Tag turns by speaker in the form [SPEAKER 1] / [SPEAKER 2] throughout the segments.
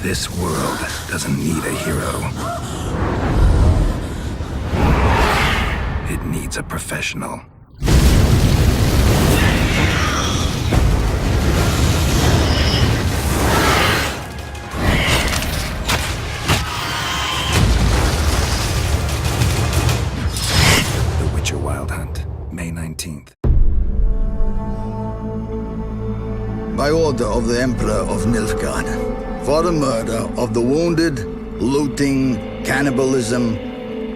[SPEAKER 1] This world doesn't need a hero. It needs a professional. The Witcher Wild Hunt, May 19th.
[SPEAKER 2] By order of the Emperor of Nilfgaard, for the murder of the wounded, looting, cannibalism,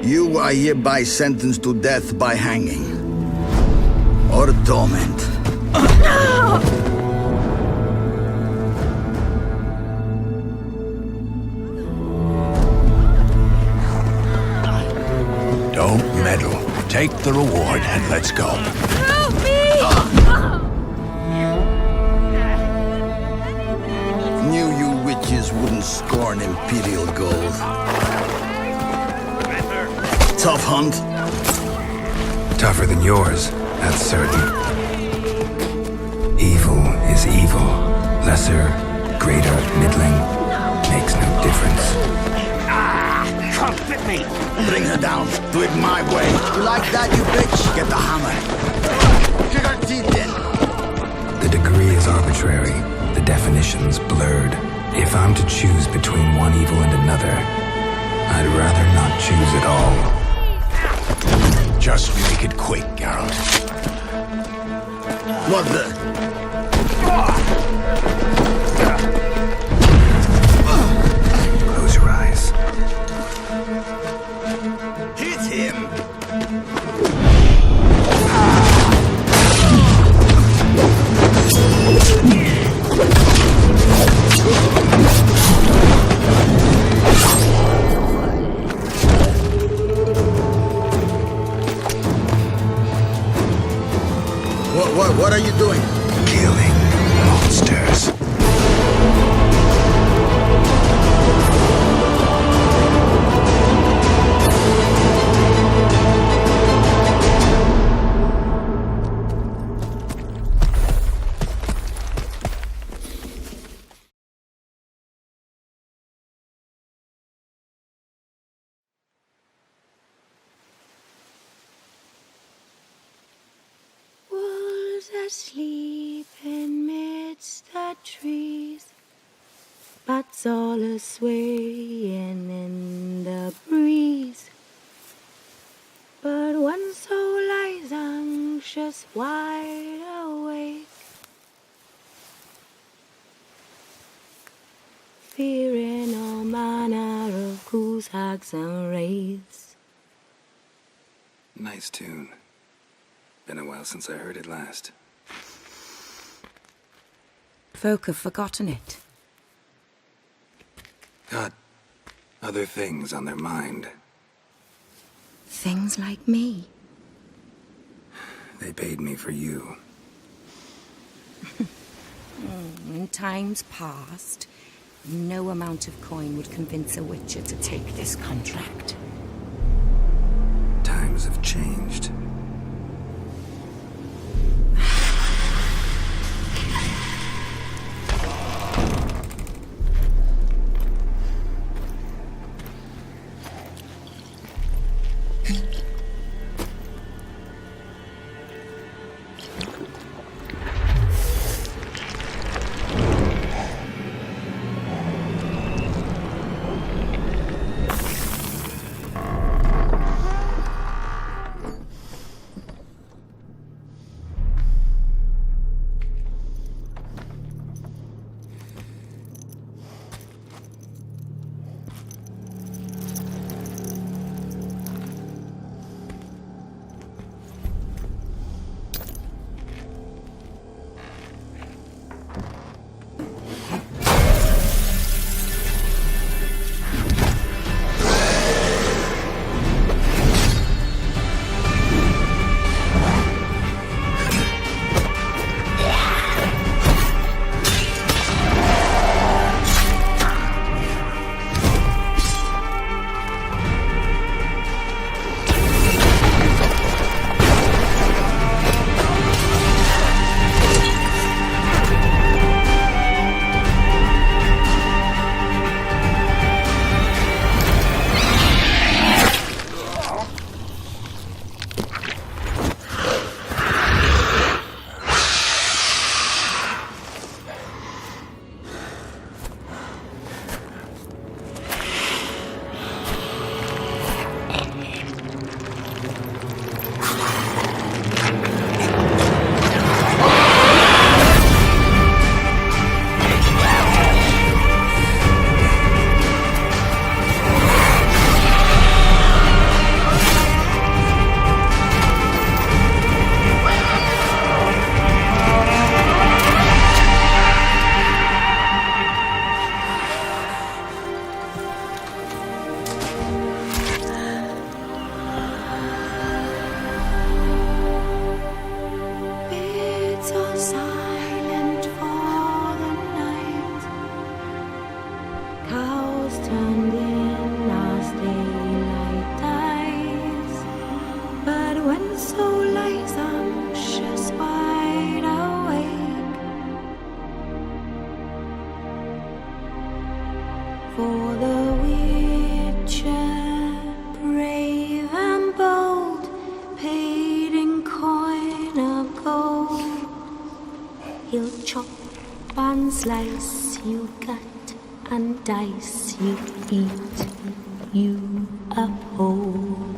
[SPEAKER 2] you are hereby sentenced to death by hanging or torment.
[SPEAKER 3] Don't meddle. Take the reward and let's go.
[SPEAKER 4] Help me!
[SPEAKER 2] Knew you witches wouldn't scorn imperial gold. Tough hunt.
[SPEAKER 1] Tougher than yours, that's certain. Evil is evil. Lesser, greater, middling, makes no difference.
[SPEAKER 3] Come fit me!
[SPEAKER 2] Bring her down. Do it my way. You like that, you bitch? Get the hammer. Kick her teeth in.
[SPEAKER 1] The degree is arbitrary, the definition's blurred. If I'm to choose between one evil and another, I'd rather not choose at all.
[SPEAKER 3] Just make it quick, Geralt.
[SPEAKER 2] What the?
[SPEAKER 1] Close your eyes.
[SPEAKER 2] Hit him. What are you doing?
[SPEAKER 1] Killing monsters.
[SPEAKER 4] Asleep amidst the trees, bats all a swaying in the breeze. But one soul lies anxious, wide awake, fearing all manner of ghouls, hags, and wraiths.
[SPEAKER 1] Nice tune. Been a while since I heard it last.
[SPEAKER 4] Folk have forgotten it.
[SPEAKER 1] Got other things on their mind.
[SPEAKER 4] Things like me.
[SPEAKER 1] They paid me for you.
[SPEAKER 4] In times past, no amount of coin would convince a witcher to take this contract.
[SPEAKER 1] Times have changed.
[SPEAKER 5] House turned in as daylight dies, but when soul lies anxious wide awake, for the Witcher, brave and bold, paid in coin of gold. He'll chop and slice, you cut and dice, you eat, you uphold.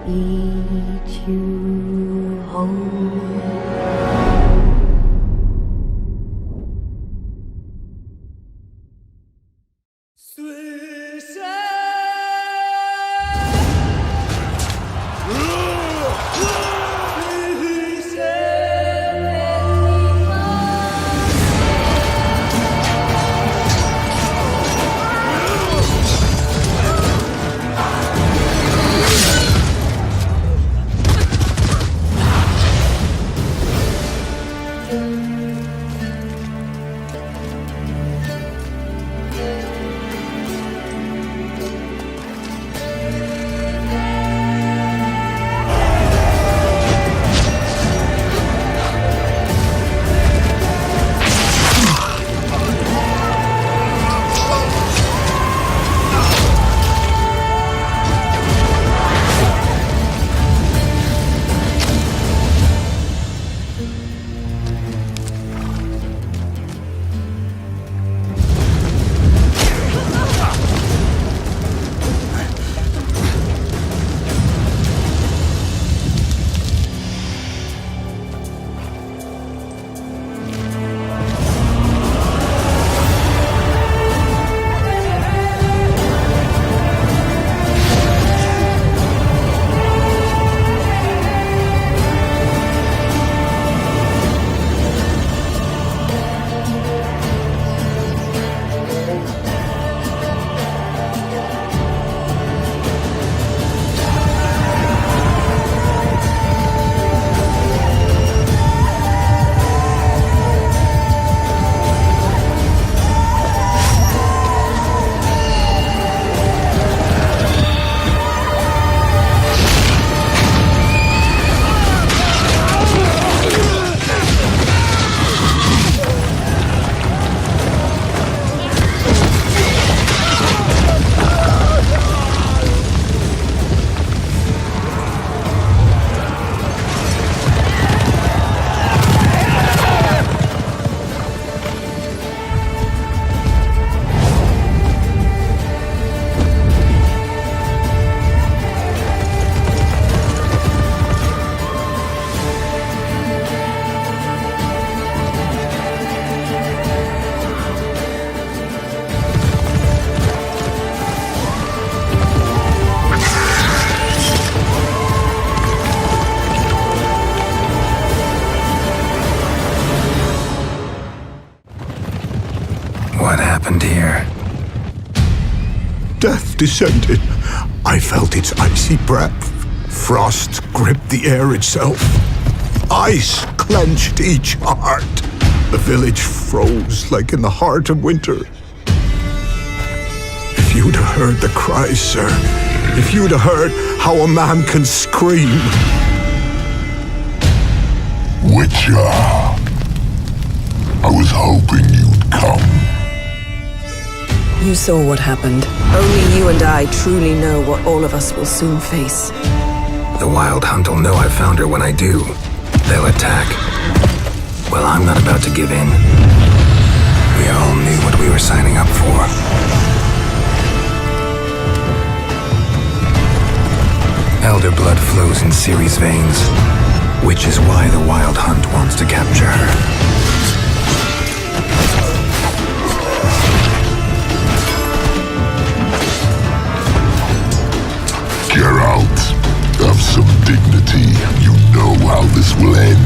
[SPEAKER 5] Eat you whole.
[SPEAKER 1] What happened here?
[SPEAKER 3] Death descended. I felt its icy breath. Frost gripped the air itself. Ice clenched each heart. The village froze like in the heart of winter. If you'd have heard the cries, sir, if you'd have heard how a man can scream.
[SPEAKER 6] Witcher, I was hoping you'd come.
[SPEAKER 7] You saw what happened. Only you and I truly know what all of us will soon face.
[SPEAKER 1] The Wild Hunt will know I found her when I do. They'll attack. Well, I'm not about to give in. We all knew what we were signing up for. Elder blood flows in Ciri's veins, which is why the Wild Hunt wants to capture her.
[SPEAKER 6] Geralt, have some dignity. You know how this will end.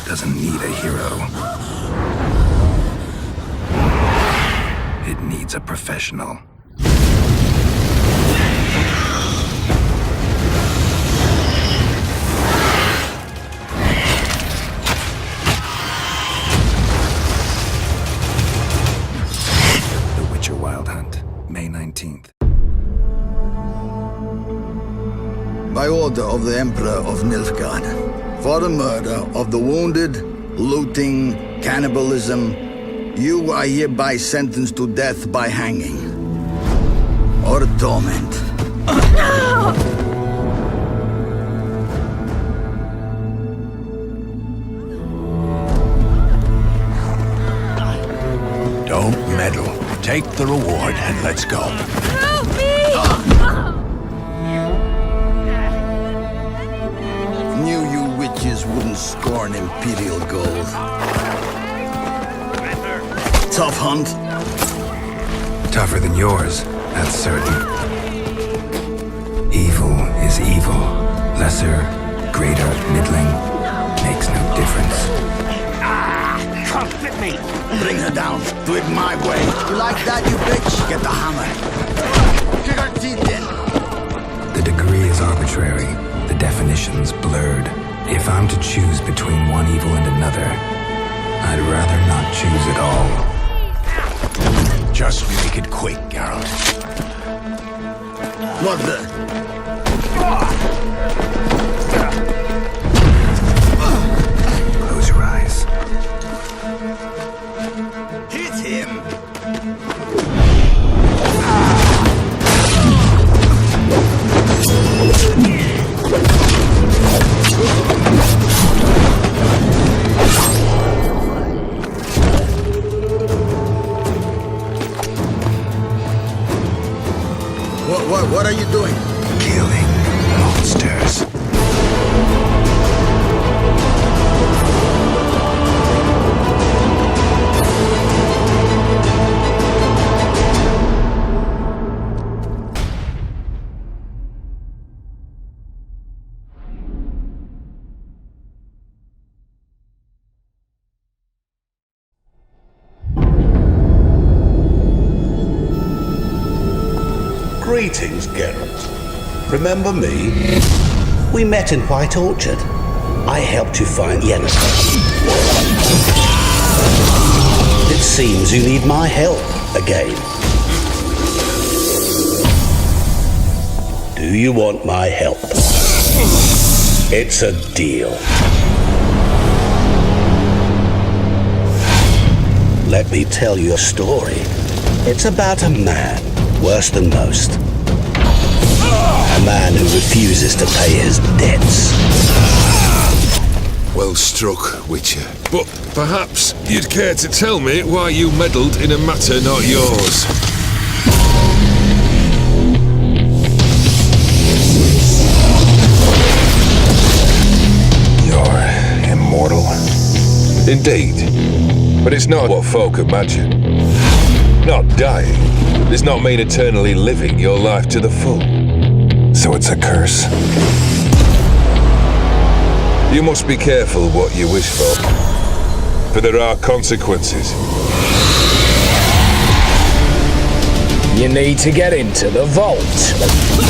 [SPEAKER 1] doesn't need a hero. It needs a professional. The Witcher Wild Hunt, May 19th.
[SPEAKER 2] By order of the Emperor of Nilfgaard, for the murder of the wounded, looting, cannibalism, you are hereby sentenced to death by hanging or torment.
[SPEAKER 3] Don't meddle. Take the reward and let's go.
[SPEAKER 5] Help me!
[SPEAKER 2] Knew you witches wouldn't scorn imperial gold. Tough hunt.
[SPEAKER 1] Tougher than yours, that's certain. Evil is evil. Lesser, greater, middling, makes no difference.
[SPEAKER 2] Come with me. Bring her down. Do it my way. You like that, you bitch? Get the hammer. Kick her teeth in.
[SPEAKER 1] The degree is arbitrary, the definition's blurred. If I'm to choose between one evil and another, I'd rather not choose at all.
[SPEAKER 3] Just make it quick, Geralt.
[SPEAKER 2] What the?
[SPEAKER 1] Close your eyes.
[SPEAKER 2] Hit him. What are you doing?
[SPEAKER 1] Killing monsters.
[SPEAKER 8] Greetings, Geralt. Remember me? We met in White Orchard. I helped you find Yennefer. It seems you need my help again. Do you want my help? It's a deal. Let me tell you a story. It's about a man, worse than most. A man who refuses to pay his debts.
[SPEAKER 6] Well struck, Witcher. But perhaps you'd care to tell me why you meddled in a matter not yours.
[SPEAKER 1] You're immortal.
[SPEAKER 6] Indeed. But it's not what folk imagine. Not dying does not mean eternally living your life to the full.
[SPEAKER 1] So it's a curse.
[SPEAKER 6] You must be careful what you wish for there are consequences.
[SPEAKER 9] You need to get into the vault.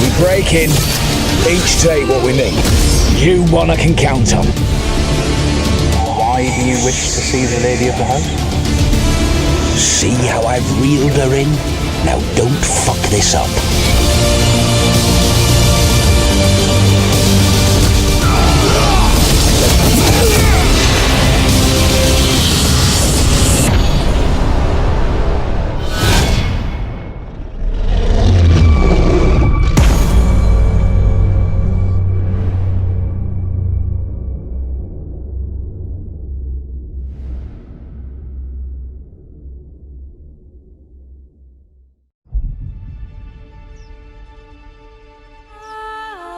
[SPEAKER 9] We break in, each take what we need. You one I can count on.
[SPEAKER 10] Why do you wish to see the lady of the house?
[SPEAKER 8] See how I've reeled her in? Now don't fuck this up.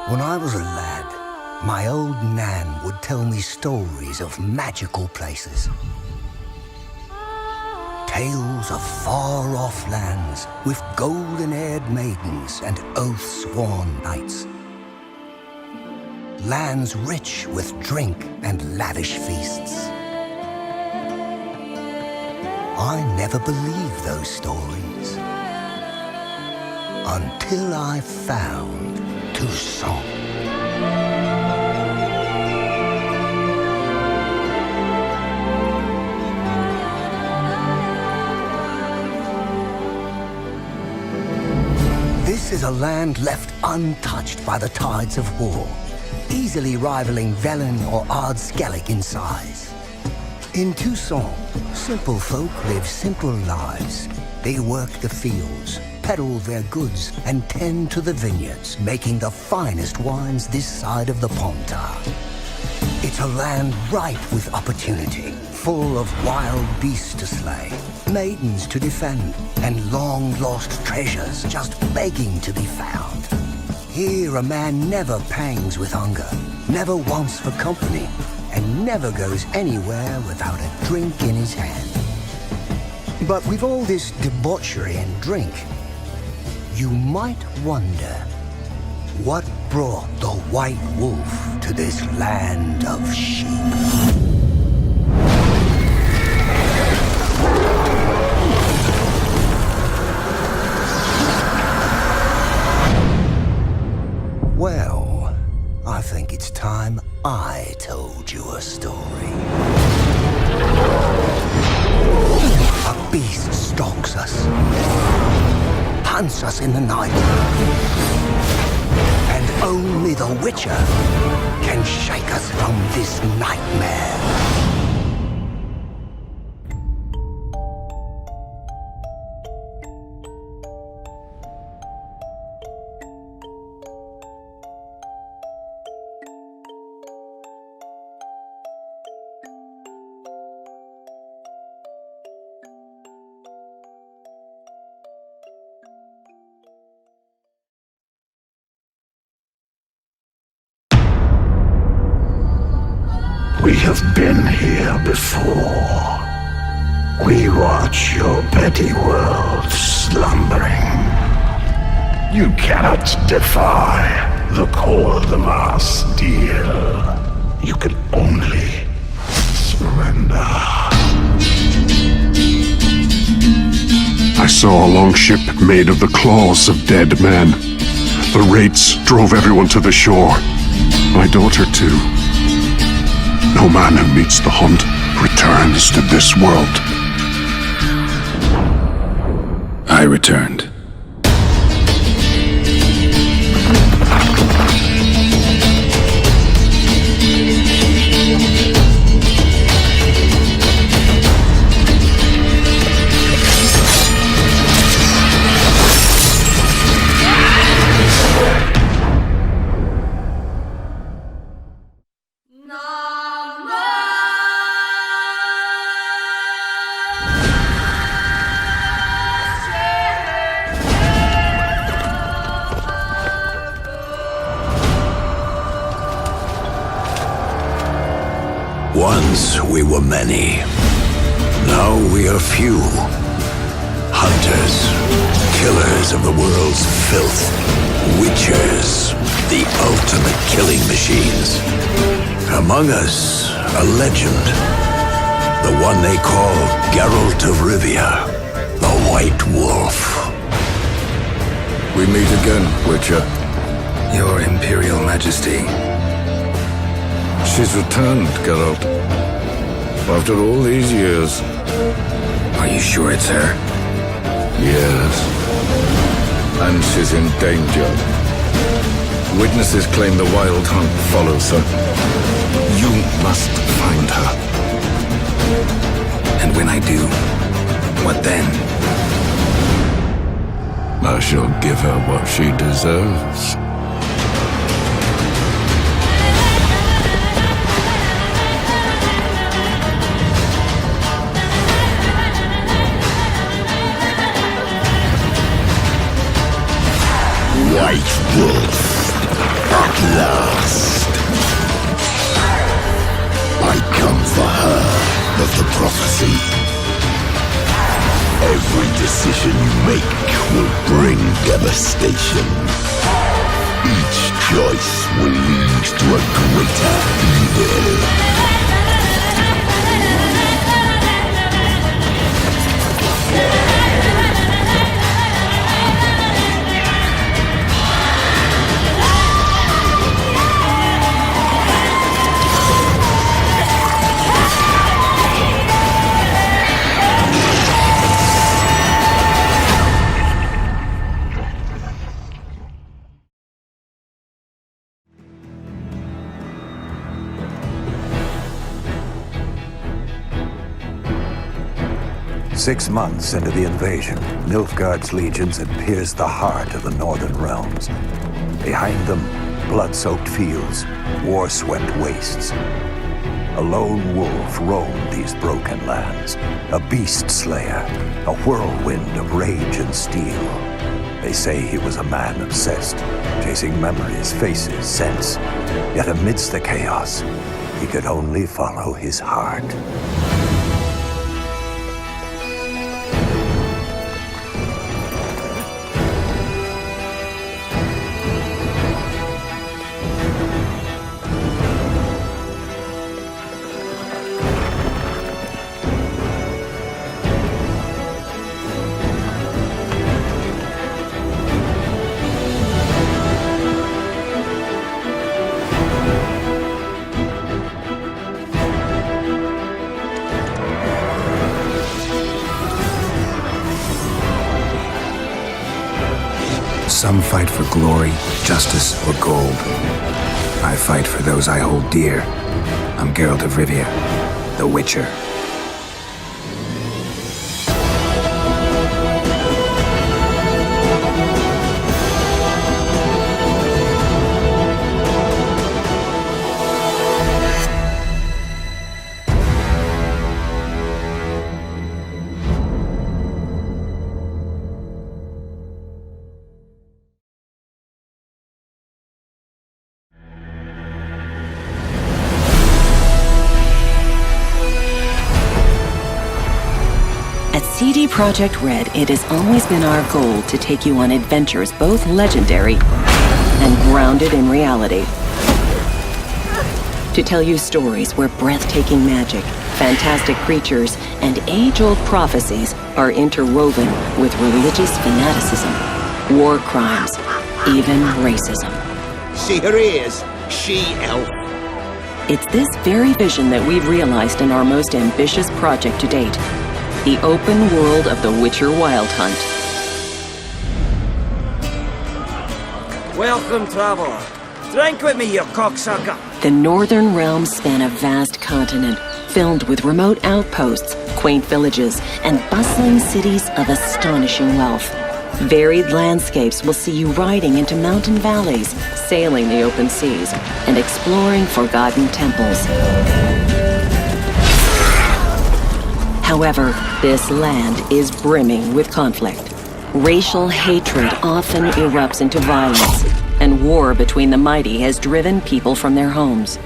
[SPEAKER 11] When I was a lad, my old Nan would tell me stories of magical places. Tales of far-off lands with golden-haired maidens and oath-sworn knights. lands rich with drink and lavish feasts. I never believed those stories until I found Toussaint. This is a land left untouched by the tides of war, easily rivaling Velen or Ard Skellig in size. In Toussaint, simple folk live simple lives. They work the fields, peddle their goods, and tend to the vineyards, making the finest wines this side of the Pontar. It's a land ripe with opportunity, full of wild beasts to slay, maidens to defend, and long-lost treasures just begging to be found. Here a man never pangs with hunger, never wants for company, and never goes anywhere without a drink in his hand. But with all this debauchery and drink, you might wonder what brought the White Wolf to this land of sheep. Well, I think it's time I told you a story. A beast stalks us, hunts us in the night, and only the Witcher can shake us from this nightmare.
[SPEAKER 3] We have been here before. We watch your petty world slumbering. You cannot defy the cold of our steel. You can only surrender.
[SPEAKER 12] I saw a long ship made of the claws of dead men. The wraiths drove everyone to the shore. My daughter, too. No man who meets the hunt returns to this world.
[SPEAKER 1] I returned.
[SPEAKER 8] Once we were many. Now we are few. Hunters, killers of the world's filth. Witchers, the ultimate killing machines. Among us, a legend. The one they call Geralt of Rivia, the White Wolf.
[SPEAKER 2] We meet again, Witcher.
[SPEAKER 1] Your Imperial Majesty.
[SPEAKER 2] She's returned, Geralt. After all these years.
[SPEAKER 1] Are you sure it's her?
[SPEAKER 2] Yes. And she's in danger. Witnesses claim the Wild Hunt follows her. You must find her.
[SPEAKER 1] And when I do, what then?
[SPEAKER 2] I shall give her what she deserves.
[SPEAKER 8] White Wolf, at last. I come for her of the prophecy. Every decision you make will bring devastation. Each choice will lead to a greater evil.
[SPEAKER 13] Six months into the invasion, Nilfgaard's legions had pierced the heart of the Northern Realms. Behind them, blood-soaked fields, war-swept wastes. A lone wolf roamed these broken lands, a beast slayer, a whirlwind of rage and steel. They say he was a man obsessed, chasing memories, faces, scents. Yet amidst the chaos, he could only follow his heart.
[SPEAKER 1] Some fight for glory, justice, or gold. I fight for those I hold dear. I'm Geralt of Rivia, the Witcher.
[SPEAKER 14] CD Projekt Red, it has always been our goal to take you on adventures both legendary and grounded in reality. To tell you stories where breathtaking magic, fantastic creatures, and age-old prophecies are interwoven with religious fanaticism, war crimes, even racism.
[SPEAKER 15] See her ears, she-elf.
[SPEAKER 14] It's this very vision that we've realized in our most ambitious project to date. The open world of The Witcher Wild Hunt.
[SPEAKER 16] Welcome, traveler. Drink with me, you cocksucker.
[SPEAKER 14] The Northern Realms span a vast continent, filled with remote outposts, quaint villages, and bustling cities of astonishing wealth. Varied landscapes will see you riding into mountain valleys, sailing the open seas, and exploring forgotten temples. However, this land is brimming with conflict. Racial hatred often erupts into violence, and war between the mighty has driven people from their homes.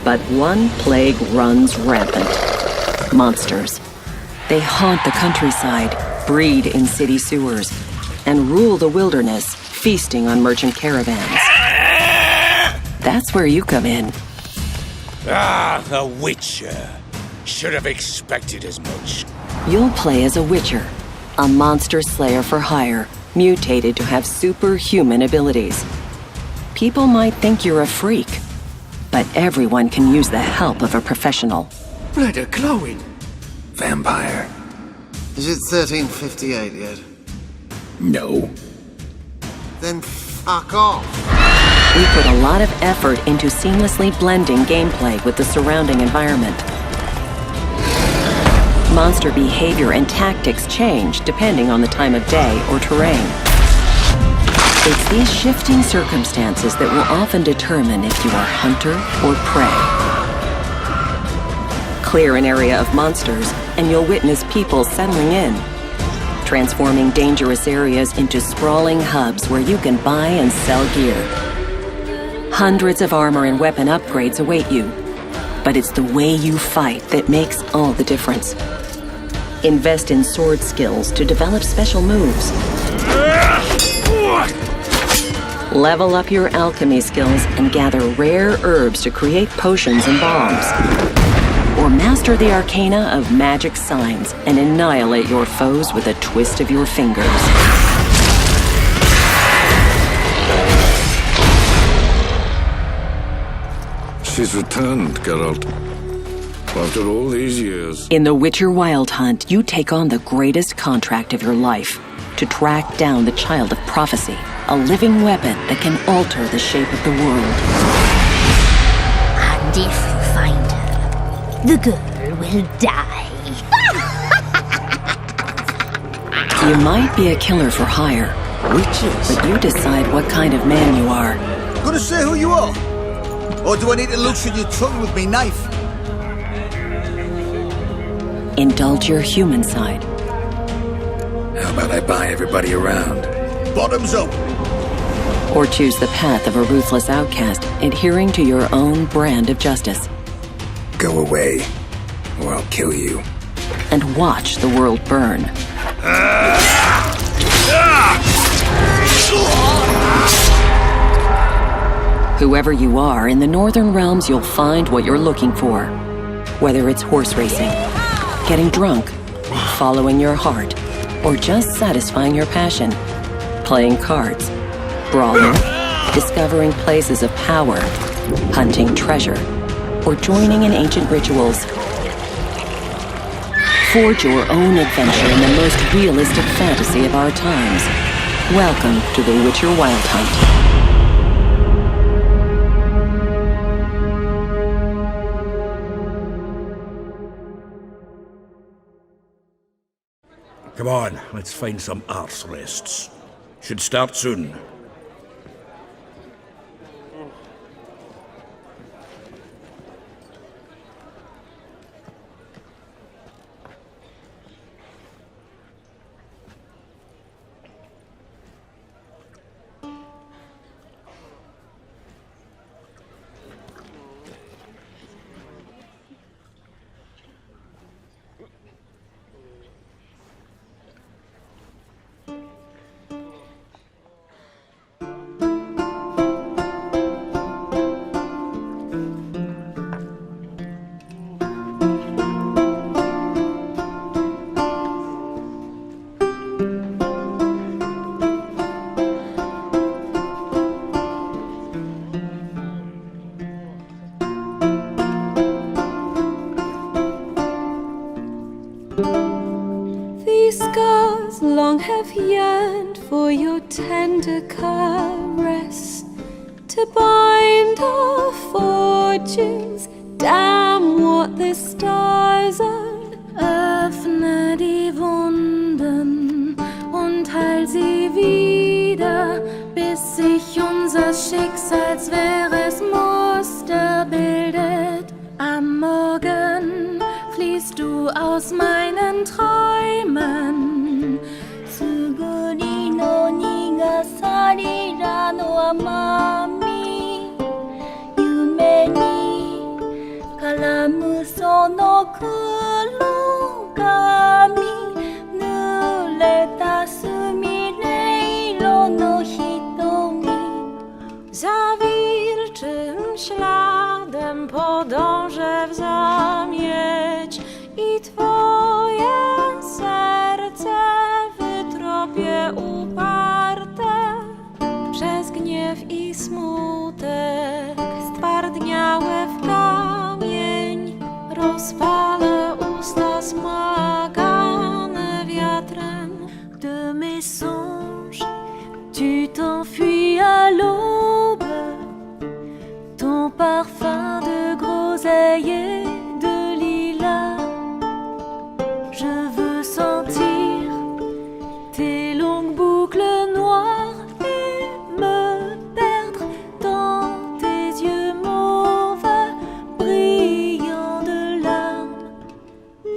[SPEAKER 14] But one plague runs rampant: monsters. They haunt the countryside, breed in city sewers, and rule the wilderness, feasting on merchant caravans. That's where you come in.
[SPEAKER 9] Ah, the Witcher. Should have expected as much.
[SPEAKER 14] You'll play as a Witcher, a monster slayer for hire, mutated to have superhuman abilities. People might think you're a freak, but everyone can use the help of a professional.
[SPEAKER 15] Blood are glowing.
[SPEAKER 1] Vampire.
[SPEAKER 15] Is it 1358 yet?
[SPEAKER 1] No.
[SPEAKER 15] Then fuck off.
[SPEAKER 14] We put a lot of effort into seamlessly blending gameplay with the surrounding environment. Monster behavior and tactics change depending on the time of day or terrain. It's these shifting circumstances that will often determine if you are hunter or prey. Clear an area of monsters, and you'll witness people settling in, transforming dangerous areas into sprawling hubs where you can buy and sell gear. Hundreds of armor and weapon upgrades await you, but it's the way you fight that makes all the difference. Invest in sword skills to develop special moves. Level up your alchemy skills and gather rare herbs to create potions and bombs. Or master the arcana of magic signs and annihilate your foes with a twist of your fingers.
[SPEAKER 17] She's returned, Geralt. After all these years.
[SPEAKER 14] In The Witcher Wild Hunt, you take on the greatest contract of your life to track down the Child of Prophecy, a living weapon that can alter the shape of the world.
[SPEAKER 5] And if you find her, the girl will die.
[SPEAKER 14] You might be a killer for hire,
[SPEAKER 15] Witches?
[SPEAKER 14] but you decide what kind of man you are.
[SPEAKER 2] Gonna say who you are? Or do I need to loosen your tongue with me knife?
[SPEAKER 14] Indulge your human side.
[SPEAKER 1] How about I buy everybody around?
[SPEAKER 2] Bottoms up!
[SPEAKER 14] Or choose the path of a ruthless outcast, adhering to your own brand of justice.
[SPEAKER 1] Go away, or I'll kill you.
[SPEAKER 14] And watch the world burn. Whoever you are, in the Northern Realms you'll find what you're looking for. Whether it's horse racing, getting drunk, following your heart, or just satisfying your passion. Playing cards, brawling, discovering places of power, hunting treasure, or joining in ancient rituals. Forge your own adventure in the most realistic fantasy of our times. Welcome to The Witcher Wild Hunt.
[SPEAKER 18] Come on, let's find some arse rests. Should start soon.
[SPEAKER 5] These scars long have yearned for your tender caress, to bind our fortunes. Damn what the stars are. Öffne die Wunden und heil sie wieder, bis sich unser Schicksalswehres Muster bildet. Am Morgen fließt du aus meinen Träumen. Suguri no nigasarira no amami, yume ni karamu sono kurugami, nureta sumireiro no hitomi. Za wilczym śladem podążę w zamieć i twoje serce wytropię uparte. Przez gniew i smutek stwardniałe w kamień rozpalę usta smagane wiatrem. De mes songes, tu t'enfuis à l'aube, ton parfum de groseille de lilas. Je veux sentir tes longues boucles noires et me perdre dans tes yeux mauves, brillants de larmes.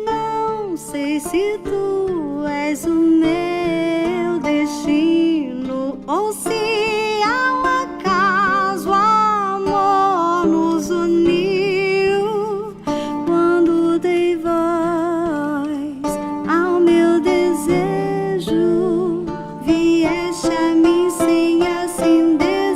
[SPEAKER 5] Não sei se tu és o meu destino ou se ao acaso o amor nos uniu. Quando dei voz ao meu desejo, vieste a mim sem assim desejar.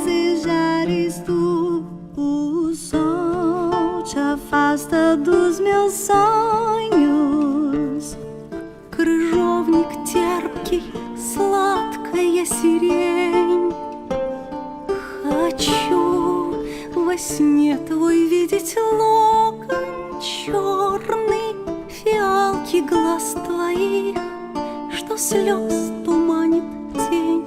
[SPEAKER 5] глаз твоих, что слез туманит тень.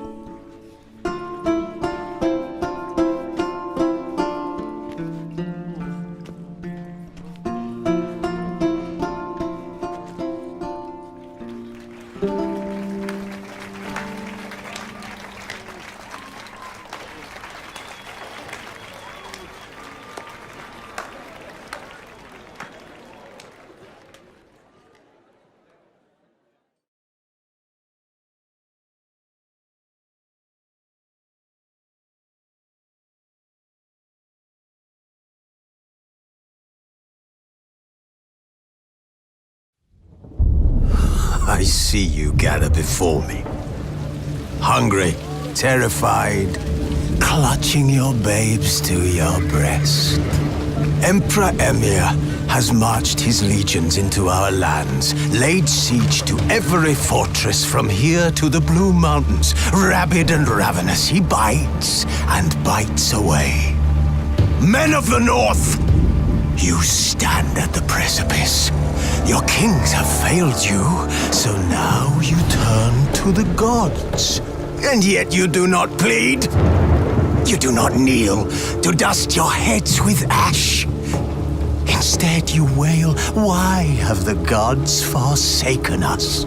[SPEAKER 8] I see you gather before me. Hungry, terrified, clutching your babes to your breast. Emperor Emir has marched his legions into our lands, laid siege to every fortress from here to the Blue Mountains. Rabid and ravenous, he bites and bites away. Men of the North, you stand at the precipice. Your kings have failed you, so now you turn to the gods. And yet you do not plead. You do not kneel to dust your heads with ash. Instead you wail, why have the gods forsaken us?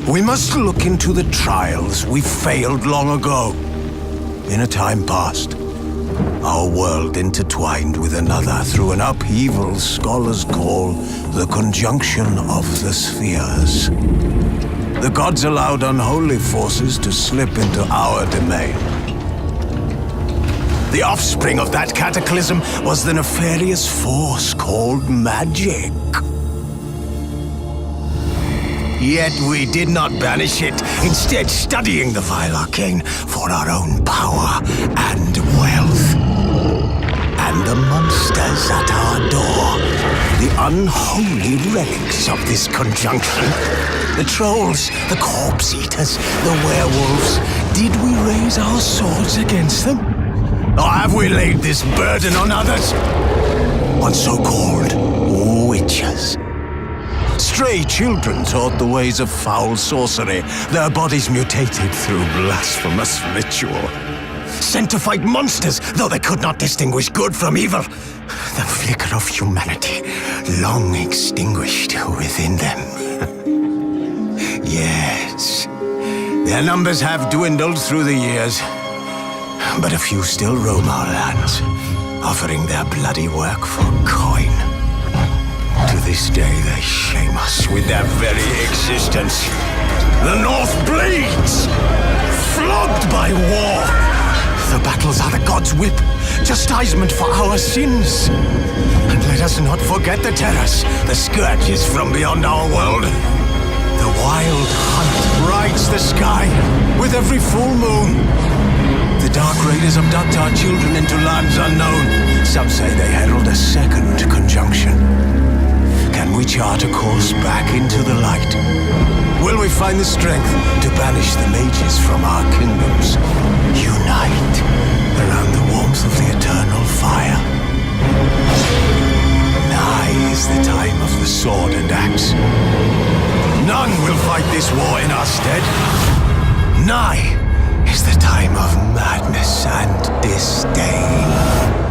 [SPEAKER 8] We must look into the trials we failed long ago. In a time past, our world intertwined with another through an upheaval scholars call the conjunction of the spheres. The gods allowed unholy forces to slip into our domain. The offspring of that cataclysm was the nefarious force called magic. Yet we did not banish it, instead studying the vile arcane for our own power and wealth. And the monsters at our door, the unholy relics of this conjunction, the trolls, the corpse eaters, the werewolves, did we raise our swords against them? Or have we laid this burden on others? On so-called witches? Stray children taught the ways of foul sorcery, their bodies mutated through blasphemous ritual. Sent to fight monsters, though they could not distinguish good from evil. The flicker of humanity, long extinguished within them. Yes, their numbers have dwindled through the years, but a few still roam our lands, offering their bloody work for coin. To this day, they shame us with their very existence. The North bleeds, flogged by war. The battles are the gods' whip, chastisement for our sins. And let us not forget the terrors, the scourges from beyond our world. The wild hunt rides the sky with every full moon. The Dark Raiders abduct our children into lands unknown. Some say they herald a second conjunction. Can we chart a course back into the light? Will we find the strength to banish the mages from our kingdoms? Unite around the warmth of the eternal fire. Nigh is the time of the sword and axe. None will fight this war in our stead. Nigh is the time of madness and disdain.